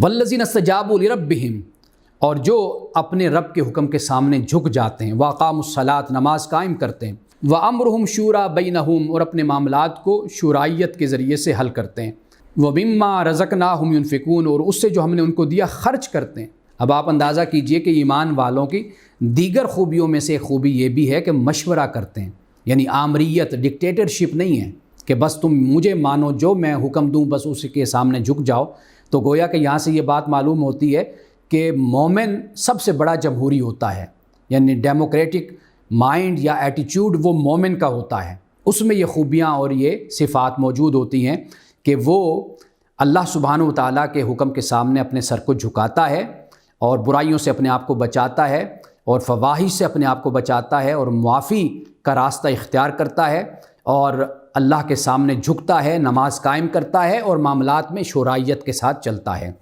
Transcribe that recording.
वल्लज़ीना इस्तजाबू लिरब्बिहिम, और जो अपने रब के हुक्म के सामने झुक जाते हैं, वक़ामुस्सलात, नमाज कायम करते हैं, व अम्रुहुम शूरा बैनहुम, और अपने मामलात को शुराइयत के ज़रिए से हल करते हैं, व मिम्मा रज़क़नाहुम युनफ़िकून, और उससे जो हमने उनको दिया खर्च करते हैं। अब आप अंदाज़ा कीजिए कि ईमान वालों की दीगर खूबियों में से खूबी ये भी है कि मशवरा करते हैं, यानी आमरीयत, डिक्टेटरशिप नहीं है कि बस तुम मुझे मानो, जो मैं हुक्म दूँ बस उसी के सामने झुक जाओ। तो गोया कि यहाँ से ये बात मालूम होती है कि मोमिन सबसे बड़ा जमहूरी होता है, यानी डेमोक्रेटिक माइंड या एटीट्यूड वो मोमिन का होता है। उसमें ये खूबियाँ और ये सिफ़ात मौजूद होती हैं कि वो अल्लाह सुब्हानहू व तआला के हुक्म के सामने अपने सर को झुकाता है और बुराइयों से अपने आप को बचाता है और फ़वाहिश से अपने आप को बचाता है और मुआफ़ी का रास्ता इख्तियार करता है और अल्लाह के सामने झुकता है, नमाज कायम करता है और मामलात में शुराइयत के साथ चलता है।